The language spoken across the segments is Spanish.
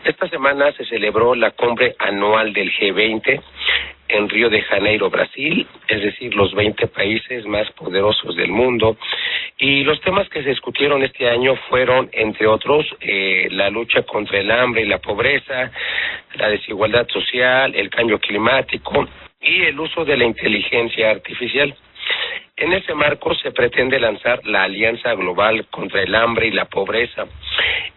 Esta semana se celebró la cumbre anual del G20 en Río de Janeiro, Brasil, es decir, los 20 países más poderosos del mundo. Y los temas que se discutieron este año fueron, entre otros, la lucha contra el hambre y la pobreza, la desigualdad social, el cambio climático y el uso de la inteligencia artificial. En ese marco se pretende lanzar la Alianza Global contra el Hambre y la Pobreza.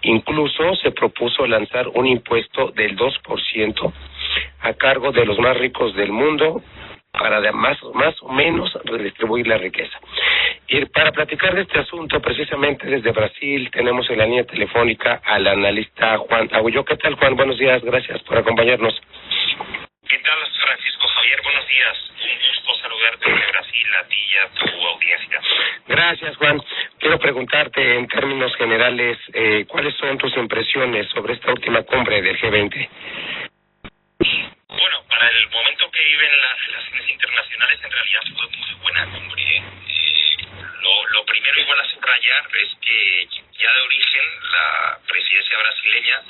Incluso se propuso lanzar un impuesto del 2% a cargo de los más ricos del mundo para más o menos redistribuir la riqueza. Y para platicar de este asunto, precisamente desde Brasil, tenemos en la línea telefónica al analista Juan Agullo. ¿Qué tal, Juan? Buenos días, gracias por acompañarnos. ¿Qué tal, Francisco Javier? Buenos días. Un gusto saludarte desde Brasil, a ti y a tu audiencia. Gracias, Juan. Quiero preguntarte en términos generales, ¿cuáles son tus impresiones sobre esta última cumbre del G20? Bueno, para el momento que viven las relaciones internacionales, en realidad fue muy buena cumbre. Lo primero igual a subrayar es que ya de origen la presidencia brasileña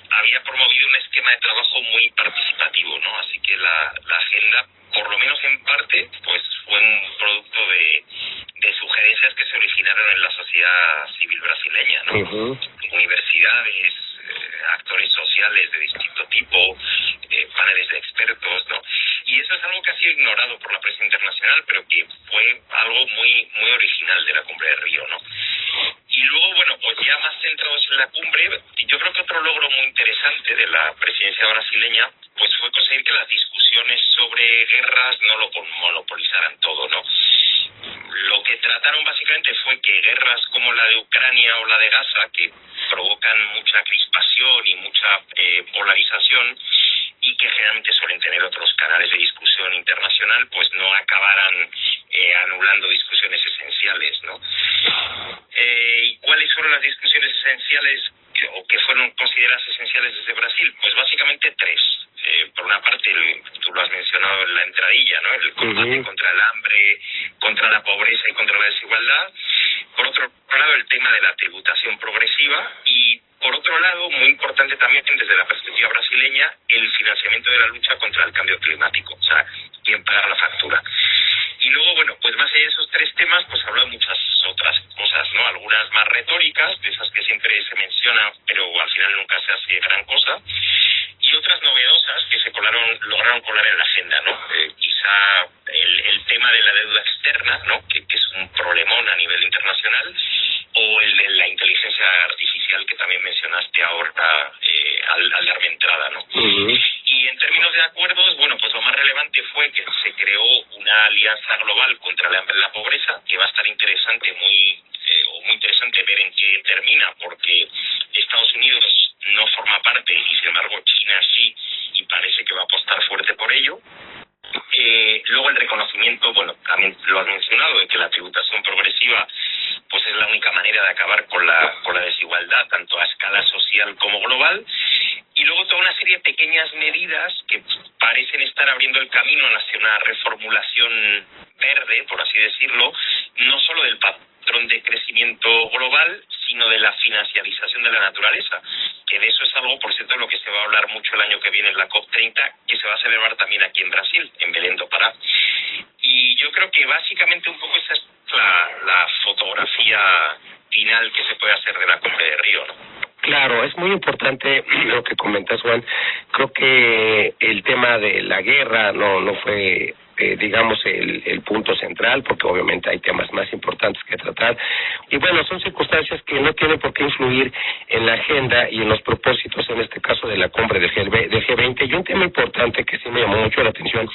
había promovido un esquema de trabajo muy participativo, ¿no? Así que la agenda, por lo menos en parte, pues fue un producto de sugerencias que se originaron en la sociedad civil brasileña, ¿no? Uh-huh. Universidades, actores sociales de distinto tipo, paneles de expertos, ¿no? Y eso es algo que ha sido ignorado por la prensa internacional, pero que fue algo muy original de la cumbre de Río, ¿no? Y luego, bueno, pues ya más centrados en la cumbre, yo creo que otro logro muy interesante de la presidencia brasileña, pues fue conseguir que las discusiones sobre guerras no lo monopolizaran todo, ¿no? Lo que trataron básicamente fue que guerras como la de Ucrania o la de Gaza, que provocan mucha crispación y mucha polarización, y que generalmente suelen tener otros canales de discusión internacional, pues no acabaran anulando discusiones esenciales, ¿no? ¿Y cuáles fueron las discusiones esenciales o que fueron consideradas esenciales desde Brasil? Pues básicamente tres. Por una parte, tú lo has mencionado en la entradilla, ¿no? El combate contra el hambre, contra la pobreza y contra la desigualdad. Por otro lado, el tema de la tributación progresiva y, por otro lado, muy importante también desde la perspectiva brasileña, el financiamiento de la lucha contra el cambio climático, o sea, quién paga la factura. Y luego, bueno, pues más allá de esos tres temas, pues habló de muchas otras cosas, ¿no? Algunas más retóricas, de esas que siempre se mencionan, pero al final nunca se hace gran cosa, y otras novedosas que lograron colar en la agenda, ¿no? Quizá el tema de la deuda externa, ¿no? Que es un problemón a nivel internacional, o el de la inteligencia artificial que también mencionaste ahora al darme entrada, ¿no? Uh-huh. Y en términos de acuerdos, bueno, pues lo más relevante fue que se creó una alianza global contra el hambre y la pobreza, que va a estar muy interesante ver en qué termina, porque Estados Unidos no forma parte y sin embargo China sí, y parece que va a apostar fuerte por ello. Luego el reconocimiento, bueno, también lo has mencionado, de que la tributación progresiva pues es la única manera de acabar con la desigualdad, tanto a escala social como global. Y luego toda una serie de pequeñas medidas que parecen estar abriendo el camino hacia una reformulación verde, por así decirlo, no solo del patrón de crecimiento global, sino de la financiarización de la naturaleza, que de eso es algo, por cierto, de lo que se va a hablar mucho el año que viene en la COP30, que se va a celebrar también aquí en Brasil, en Belém do Pará. Y yo creo que básicamente un poco esa es la fotografía final que se puede hacer de la cumbre de Río, ¿no? Claro, es muy importante lo que comentas, Juan. Creo que el tema de la guerra no fue, digamos, el punto central, porque obviamente hay temas más importantes que tratar. Y bueno, son circunstancias que no tienen por qué influir en la agenda y en los propósitos, en este caso de la cumbre del G20. Y un tema importante que sí me llamó mucho la atención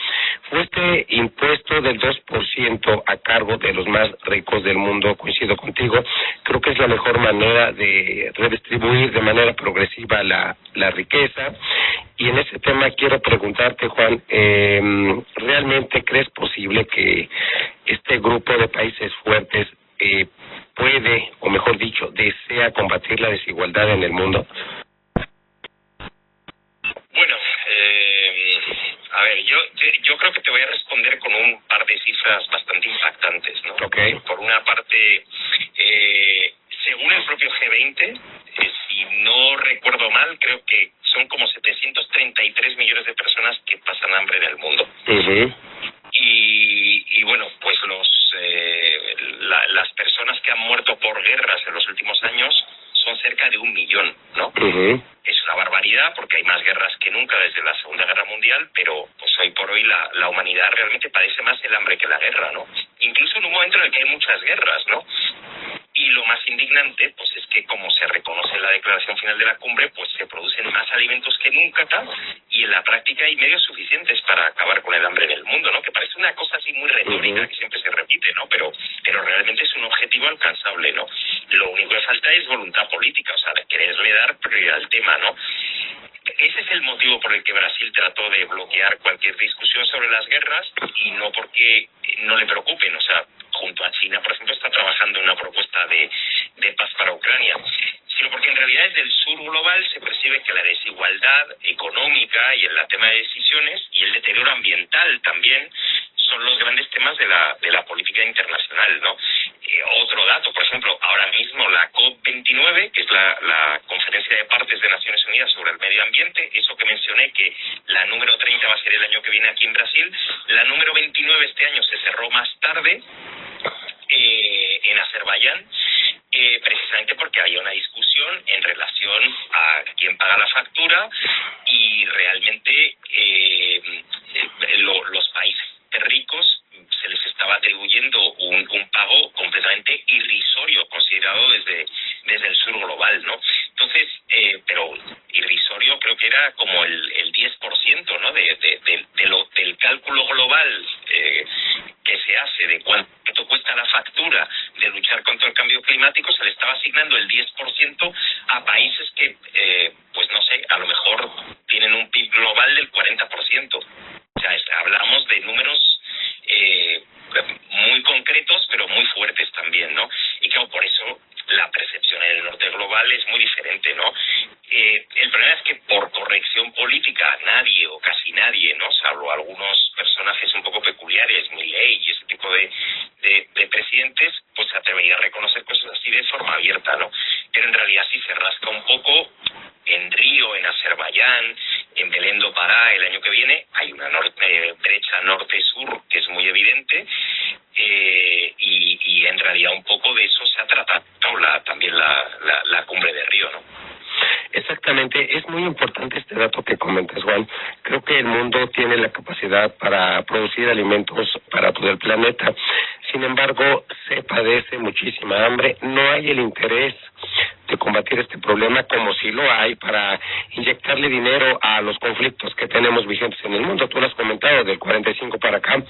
fue este impuesto del 2% a cargo de los más ricos del mundo. Coincido contigo, creo que es la mejor manera de redistribuir de manera progresiva la riqueza. Y en ese tema quiero preguntarte, Juan, ¿realmente crees posible que este grupo de países fuertes puede, o mejor dicho, desea combatir la desigualdad en el mundo? Bueno, a ver, yo creo que te voy a responder con un par de cifras bastante impactantes, ¿no? Okay. Por una parte, según el propio G20, si no recuerdo mal, creo que son como 733 millones de personas que pasan hambre en el mundo. Y bueno, pues las personas que han muerto por guerras en los últimos años son cerca de 1 millón, ¿no? Es una barbaridad porque hay más guerras que nunca desde la Segunda Guerra Mundial, pero pues hoy por hoy la humanidad realmente padece más el hambre que la guerra, ¿no? Incluso en un momento en el que hay muchas guerras, ¿no? Y lo más indignante, pues es que como se reconoce en la declaración final de la cumbre, pues se producen más alimentos que nunca, y en la práctica hay medios suficientes para acabar con el hambre en el mundo, ¿no? Que parece una cosa así muy retórica, que siempre se repite, ¿no? Pero realmente es un objetivo alcanzable, ¿no? Lo único que falta es voluntad política, o sea, de quererle dar prioridad al tema, ¿no? Ese es el motivo por el que Brasil trató de bloquear cualquier discusión sobre las guerras, y no porque no le preocupen, o sea, junto a China, por ejemplo, está trabajando en una propuesta de paz para Ucrania, sino porque en realidad desde el sur global se percibe que la desigualdad económica y la toma de decisiones y el deterioro ambiental también son los grandes temas de la política internacional, ¿no? Otro dato, por ejemplo, ahora mismo la COP29, que es la conferencia de partes de Naciones Unidas sobre el medio ambiente, eso que mencioné, que la número 30 va a ser el año que viene aquí en Brasil, la número 29 este año se cerró más tarde en Azerbaiyán, precisamente porque había una discusión en relación a quién paga la factura, y realmente los países ricos se les estaba atribuyendo un pago completamente irrisorio, considerado desde el sur global, ¿no? Entonces, pero irrisorio creo que era como el 10%, ¿no? Del cálculo global que se hace de cuánto cuesta la factura de luchar contra el cambio climático, se le estaba asignando el 10% a países que, pues no sé, a lo mejor tienen un PIB global del 40%. O sea, hablamos de números muy concretos, pero muy fuertes también, ¿no? Y claro, por eso la percepción en el norte global es muy diferente, ¿no? El problema es que por corrección política nadie o casi nadie, ¿no? Salvo algunos personajes un poco peculiares, Milei y ese tipo de presidentes, pues se atrevería a reconocer cosas así de forma abierta, ¿no? Pero en realidad si se rasca un poco, en Río, en Azerbaiyán, en Belén do Pará el año que viene, hay una brecha norte-sur que es muy evidente, y en realidad un poco de eso se ha tratado también la cumbre de Río, ¿no? Exactamente, es muy importante este dato que comentas, Juan. Creo que el mundo tiene la capacidad para producir alimentos para todo el planeta. Sin embargo, se padece muchísima hambre. No hay el interés de combatir este problema como si lo hay para inyectarle dinero a los conflictos que tenemos vigentes en el mundo. Tú lo has comentado, del 45 para acá.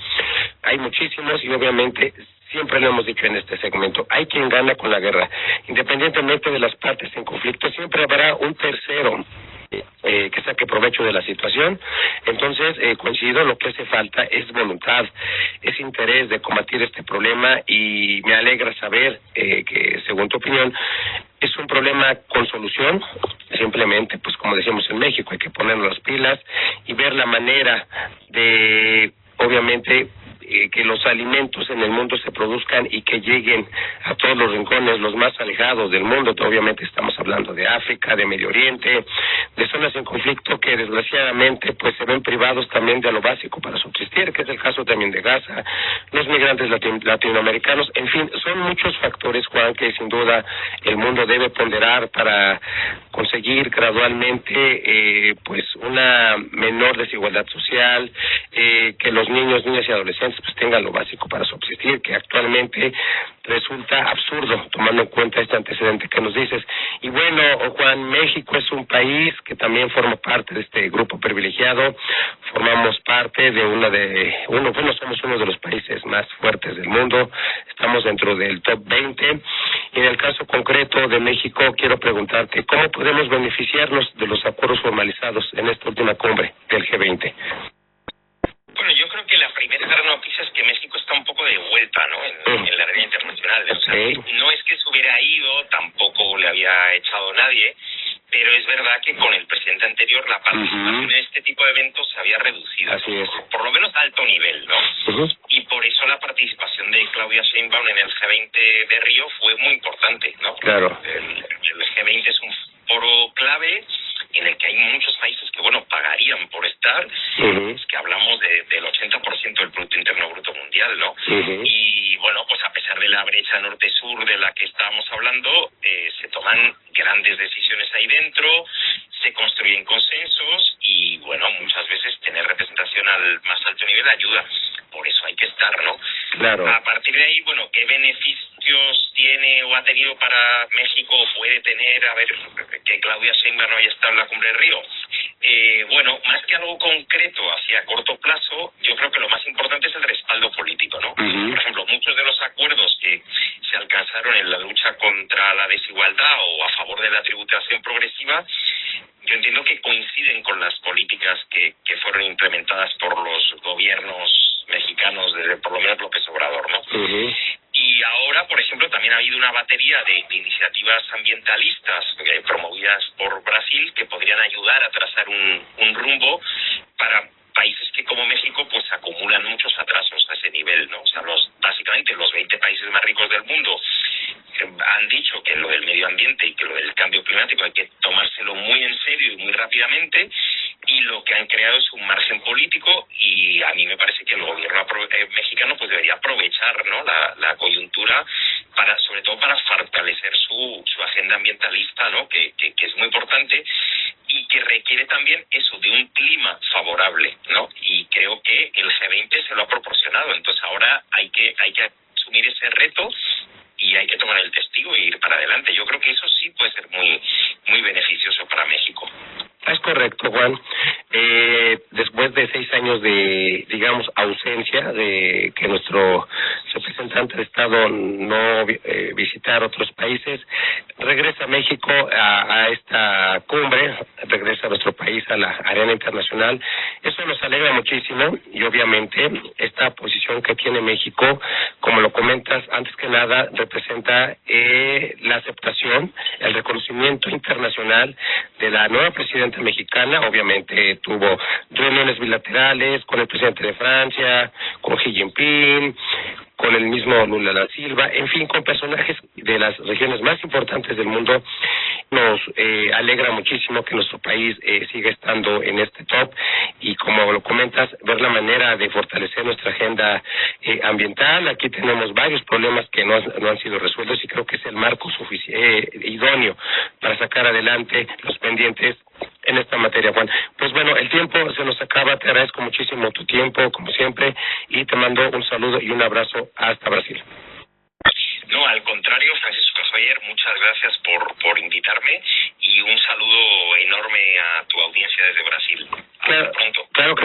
Hay muchísimos y obviamente siempre lo hemos dicho en este segmento, hay quien gana con la guerra. Independientemente de las partes en conflicto, siempre habrá un tercero que saque provecho de la situación. Entonces, coincido, lo que hace falta es voluntad, es interés de combatir este problema, y me alegra saber que, según tu opinión, es un problema con solución. Simplemente, pues como decimos en México, hay que ponernos las pilas y ver la manera de, obviamente, que los alimentos en el mundo se produzcan y que lleguen a todos los rincones, los más alejados del mundo. Obviamente estamos hablando de África, de Medio Oriente, de zonas en conflicto que desgraciadamente pues se ven privados también de lo básico para subsistir, que es el caso también de Gaza, los migrantes latinoamericanos. En fin, son muchos factores, Juan, que sin duda el mundo debe ponderar para conseguir gradualmente pues una menor desigualdad social, que los niños, niñas y adolescentes pues tengan lo básico para subsistir, que actualmente resulta absurdo tomando en cuenta este antecedente que nos dices. Y bueno, Juan, México es un país que también forma parte de este grupo privilegiado. Formamos parte de somos uno de los países más fuertes del mundo, estamos dentro del top 20, y en el caso concreto de México quiero preguntarte, ¿cómo podemos beneficiarnos de los acuerdos formalizados en esta última cumbre del G20? Bueno, yo creo que la primera gran noticia es que México está un poco de vuelta, ¿no? En la arena internacional. Okay. O sea, no es que se hubiera ido, tampoco le había echado nadie, pero es verdad que con el presidente anterior la participación en este tipo de eventos se había reducido. Así es. Por lo menos a alto nivel, ¿no? Y por eso la participación de Claudia Sheinbaum en el G20 de Río fue muy importante, ¿no? Claro. El G20 es un foro clave en el que hay muchos del 80% del Producto Interno Bruto Mundial, ¿no? Uh-huh. Y bueno, pues a pesar de la brecha norte-sur de la que estábamos hablando, se toman grandes decisiones ahí dentro, se construyen consensos y bueno, muchas veces tener representación al más alto nivel ayuda. Por eso hay que estar, ¿no? Claro. A partir de ahí, bueno, ¿qué beneficios tiene o ha tenido para México o puede tener, a ver, que Claudia Sheinbaum no haya estado en la Cumbre del Río? Bueno, más que algo concreto hacia corto plazo, yo creo que lo más importante es el respaldo político, ¿no? Uh-huh. Por ejemplo, muchos de los acuerdos que se alcanzaron en la lucha contra la desigualdad o a favor de la tributación progresiva, yo entiendo que coinciden con las políticas que fueron implementadas por los gobiernos mexicanos, desde por lo menos López Obrador, ¿no? Uh-huh. Y ahora, por ejemplo, también ha habido una batería de iniciativas ambientalistas promovidas por Brasil que podrían ayudar a trazar un rumbo para países que como México pues acumulan muchos atrasos a ese nivel, ¿no? O sea, básicamente los 20 países más ricos del mundo han dicho que lo del medio ambiente y que lo del cambio climático hay que tomárselo muy en serio y muy rápidamente, y lo que han creado es un margen político, y a mí me parece que el gobierno mexicano pues debería aprovechar, ¿no?, la coyuntura para, sobre todo para fortalecer su agenda ambientalista, ¿no?, que es muy importante y que requiere también eso de un clima favorable, ¿no? Y creo que el G20 se lo ha proporcionado. Entonces ahora hay que asumir ese reto y hay que tomar el testigo e ir para adelante. Yo creo que eso sí puede ser muy muy beneficioso para México. Es correcto, Juan. Después de 6 años de, digamos, ausencia, de que nuestro representante de Estado no visitara otros países, regresa a México a esta cumbre, regresa a nuestro país a la arena internacional. Eso nos alegra muchísimo y obviamente esta posición que tiene México, como lo comentas, antes que nada representa la aceptación, el reconocimiento internacional de la nueva presidenta mexicana. Obviamente tuvo reuniones bilaterales con el presidente de Francia, con Xi Jinping, con el mismo Lula da Silva, en fin, con personajes de las regiones más importantes del mundo. Nos alegra muchísimo que nuestro país siga estando en este top y, como lo comentas, ver la manera de fortalecer nuestra agenda ambiental. Aquí tenemos varios problemas que no han sido resueltos y creo que es el marco idóneo para sacar adelante los pendientes en esta materia, Juan. Pues bueno, el tiempo se nos acaba. Te agradezco muchísimo tu tiempo, como siempre, y te mando un saludo y un abrazo hasta Brasil. No, al contrario, Francisco Javier, muchas gracias por invitarme y un saludo enorme a tu audiencia desde Brasil. Hasta pronto. Claro que sí.